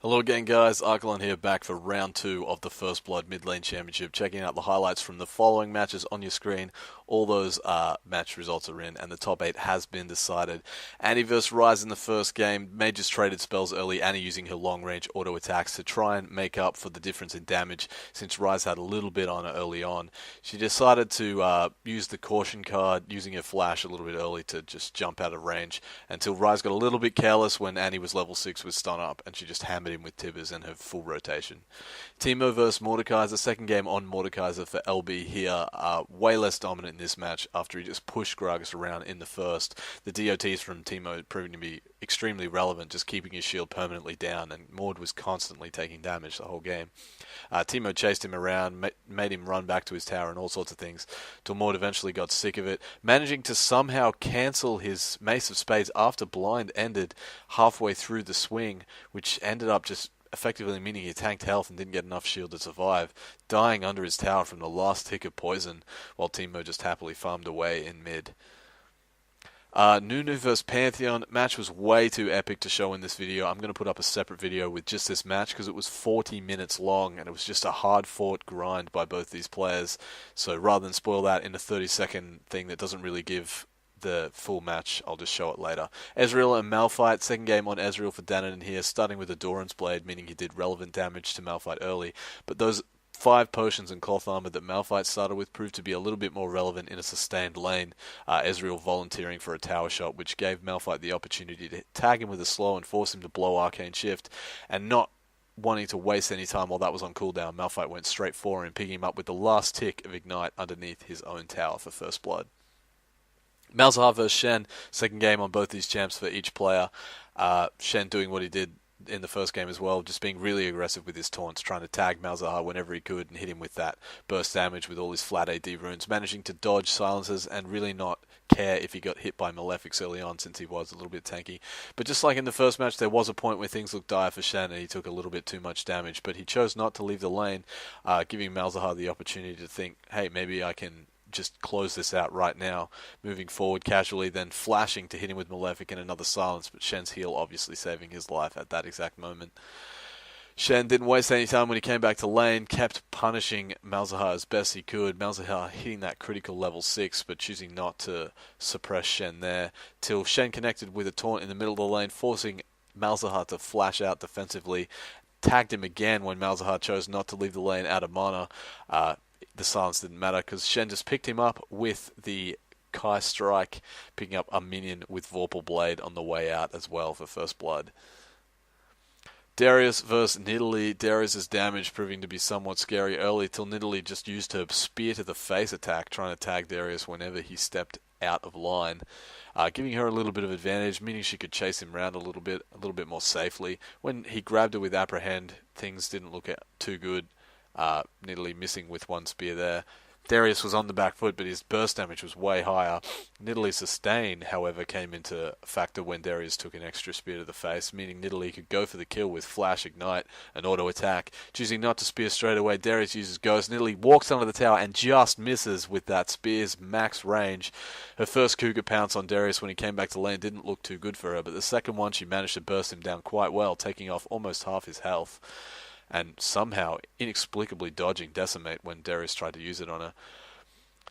Hello again guys, Archelon here back for round 2 of the First Blood Mid Lane Championship, checking out the highlights from the following matches on your screen. All those match results are in and the top 8 has been decided. Annie vs Ryze in the first game, Mages traded spells early, Annie using her long range auto attacks to try and make up for the difference in damage since Ryze had a little bit on her early on. She decided to use the caution card, using her flash a little bit early to just jump out of range until Ryze got a little bit careless when Annie was level 6 with stun up and she just hammered him with Tibbers and her full rotation. Teemo vs Mordekaiser, second game on Mordekaiser for LB here, way less dominant in this match after he just pushed Gragas around in the first. The DOTs from Teemo proving to be extremely relevant, just keeping his shield permanently down, and Mord was constantly taking damage the whole game. Teemo chased him around, made him run back to his tower and all sorts of things, till Mord eventually got sick of it, managing to somehow cancel his Mace of Spades after blind ended halfway through the swing, which ended up just effectively meaning he tanked health and didn't get enough shield to survive, dying under his tower from the last tick of poison, while Teemo just happily farmed away in mid. Nunu vs Pantheon, match was way too epic to show in this video. I'm going to put up a separate video with just this match because it was 40 minutes long and it was just a hard-fought grind by both these players. So rather than spoil that in a 30-second thing that doesn't really give the full match, I'll just show it later. Ezreal and Malphite, second game on Ezreal for Danadan here, starting with a Doran's Blade, meaning he did relevant damage to Malphite early, but those 5 potions and cloth armor that Malphite started with proved to be a little bit more relevant in a sustained lane. Ezreal volunteering for a tower shot, which gave Malphite the opportunity to tag him with a slow and force him to blow Arcane Shift, and not wanting to waste any time while that was on cooldown, Malphite went straight for him, picking him up with the last tick of Ignite underneath his own tower for First Blood. Malzahar vs Shen, second game on both these champs for each player. Shen doing what he did in the first game as well, just being really aggressive with his taunts, trying to tag Malzahar whenever he could and hit him with that burst damage with all his flat AD runes, managing to dodge silences and really not care if he got hit by Malefics early on since he was a little bit tanky. But just like in the first match, there was a point where things looked dire for Shen and he took a little bit too much damage, but he chose not to leave the lane, giving Malzahar the opportunity to think, hey, maybe I can just close this out right now, moving forward casually, then flashing to hit him with Malefic and another silence, but Shen's heal obviously saving his life at that exact moment. Shen didn't waste any time when he came back to lane, kept punishing Malzahar as best he could, Malzahar hitting that critical level 6, but choosing not to suppress Shen there, till Shen connected with a taunt in the middle of the lane, forcing Malzahar to flash out defensively, tagged him again when Malzahar chose not to leave the lane out of mana. The silence didn't matter because Shen just picked him up with the Kai Strike, picking up a minion with Vorpal Blade on the way out as well for First Blood. Darius vs Nidalee, Darius' damage proving to be somewhat scary early till Nidalee just used her spear to the face attack, trying to tag Darius whenever he stepped out of line, giving her a little bit of advantage, meaning she could chase him around a little bit more safely. When he grabbed her with Apprehend, things didn't look too good. Nidalee missing with one spear there. Darius was on the back foot, but his burst damage was way higher. Nidalee's sustain, however, came into factor when Darius took an extra spear to the face, meaning Nidalee could go for the kill with Flash, Ignite, and Auto Attack. Choosing not to spear straight away, Darius uses Ghost. Nidalee walks under the tower and just misses with that spear's max range. Her first Cougar pounce on Darius when he came back to lane didn't look too good for her, but the second one she managed to burst him down quite well, taking off almost half his health, and somehow inexplicably dodging Decimate when Darius tried to use it on her.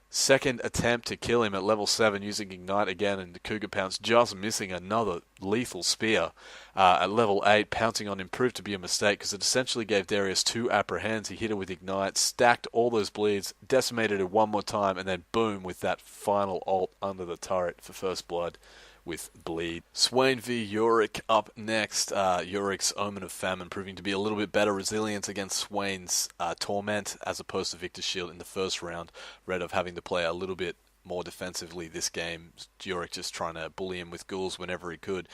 Second attempt to kill him at level 7 using Ignite again, and the Cougar Pounce just missing another lethal spear. At level 8, pouncing on him proved to be a mistake because it essentially gave Darius 2 apprehends. He hit her with Ignite, stacked all those bleeds, decimated her one more time, and then boom with that final ult under the turret for First Blood with bleed. Swain v Yorick up next. Yorick's Omen of Famine proving to be a little bit better resilience against Swain's Torment as opposed to Victor's Shield in the first round. Red of having to play a little bit more defensively this game. Yorick just trying to bully him with ghouls whenever he could,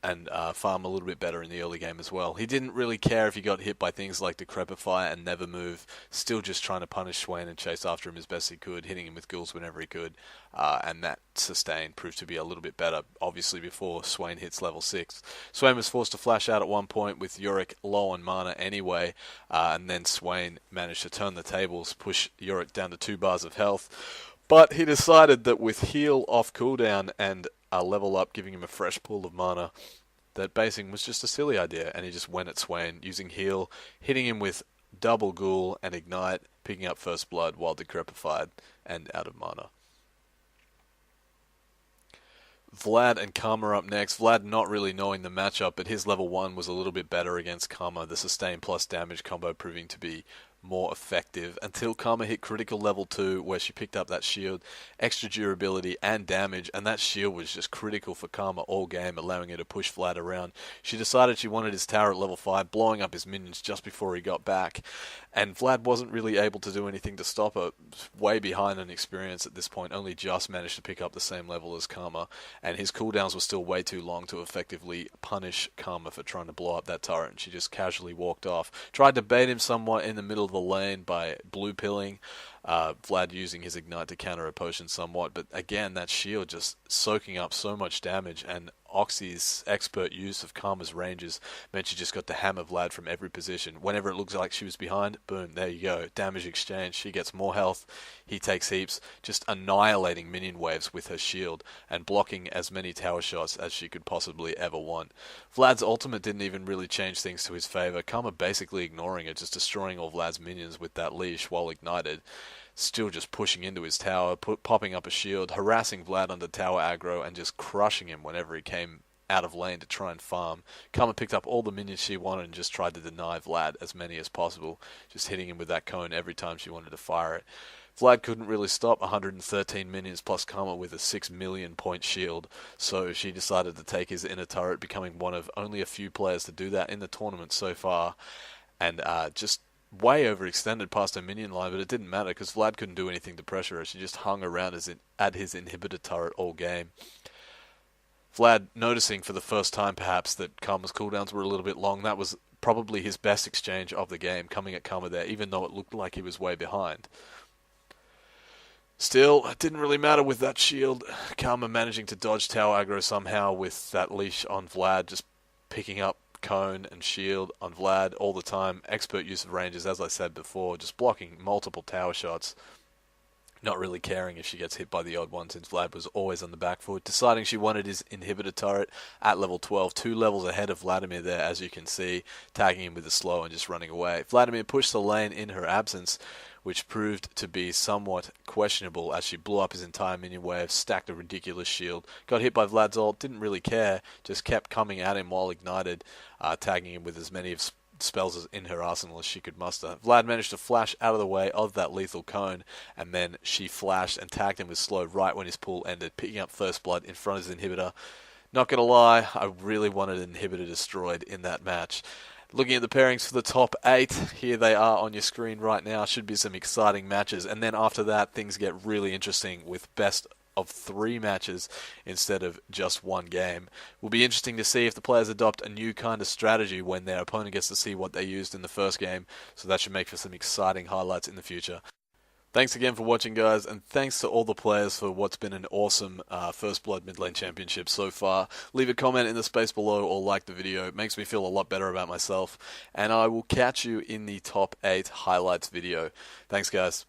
and farm a little bit better in the early game as well. He didn't really care if he got hit by things like Decrepify and Never Move, still just trying to punish Swain and chase after him as best he could, hitting him with ghouls whenever he could, and that sustain proved to be a little bit better, obviously before Swain hits level 6. Swain was forced to flash out at one point with Yorick low on mana anyway, and then Swain managed to turn the tables, push Yorick down to 2 bars of health, but he decided that with heal off cooldown and level up, giving him a fresh pool of mana, that basing was just a silly idea, and he just went at Swain using heal, hitting him with double ghoul and ignite, picking up first blood while decrepified and out of mana. Vlad and Karma up next. Vlad not really knowing the matchup, but his level 1 was a little bit better against Karma, the sustain plus damage combo proving to be more effective until Karma hit critical level 2 where she picked up that shield, extra durability and damage, and that shield was just critical for Karma all game, allowing her to push Vlad around. She decided she wanted his tower at level 5, blowing up his minions just before he got back, and Vlad wasn't really able to do anything to stop her. Way behind in experience at this point, only just managed to pick up the same level as Karma, and his cooldowns were still way too long to effectively punish Karma for trying to blow up that turret, and she just casually walked off. Tried to bait him somewhat in the middle of the lane by blue pilling, Vlad using his ignite to counter a potion somewhat, but again that shield just soaking up so much damage, and Oxy's expert use of Karma's ranges meant she just got to hammer Vlad from every position. Whenever it looks like she was behind, boom, there you go, damage exchange, she gets more health, he takes heaps, just annihilating minion waves with her shield and blocking as many tower shots as she could possibly ever want. Vlad's ultimate didn't even really change things to his favor, Karma basically ignoring it, just destroying all Vlad's minions with that leash while ignited. Still just pushing into his tower, popping up a shield, harassing Vlad under tower aggro, and just crushing him whenever he came out of lane to try and farm. Karma picked up all the minions she wanted and just tried to deny Vlad as many as possible, just hitting him with that cone every time she wanted to fire it. Vlad couldn't really stop 113 minions plus Karma with a 6 million point shield, so she decided to take his inner turret, becoming one of only a few players to do that in the tournament so far, and just way overextended past her minion line, but it didn't matter because Vlad couldn't do anything to pressure her. She just hung around at his inhibitor turret all game. Vlad noticing for the first time perhaps that Karma's cooldowns were a little bit long. That was probably his best exchange of the game, coming at Karma there, even though it looked like he was way behind. Still, it didn't really matter with that shield. Karma managing to dodge tower aggro somehow with that leash on Vlad, just picking up cone and shield on Vlad all the time. Expert use of ranges, as I said before, just blocking multiple tower shots, not really caring if she gets hit by the odd one, since Vlad was always on the back foot, deciding she wanted his inhibitor turret at level 12, 2 levels ahead of Vladimir there, as you can see, tagging him with a slow and just running away. Vladimir pushed the lane in her absence, which proved to be somewhat questionable as she blew up his entire minion wave, stacked a ridiculous shield, got hit by Vlad's ult, didn't really care, just kept coming at him while ignited, tagging him with as many of spells in her arsenal as she could muster. Vlad managed to flash out of the way of that lethal cone, and then she flashed and tagged him with slow right when his pull ended, picking up first blood in front of his inhibitor. Not gonna lie, I really wanted an inhibitor destroyed in that match. Looking at the pairings for the top 8, here they are on your screen right now. Should be some exciting matches. And then after that, things get really interesting with best of 3 matches instead of just one game. Will be interesting to see if the players adopt a new kind of strategy when their opponent gets to see what they used in the first game. So that should make for some exciting highlights in the future. Thanks again for watching, guys, and thanks to all the players for what's been an awesome First Blood Mid Lane Championship so far. Leave a comment in the space below or like the video. It makes me feel a lot better about myself, and I will catch you in the top 8 highlights video. Thanks, guys.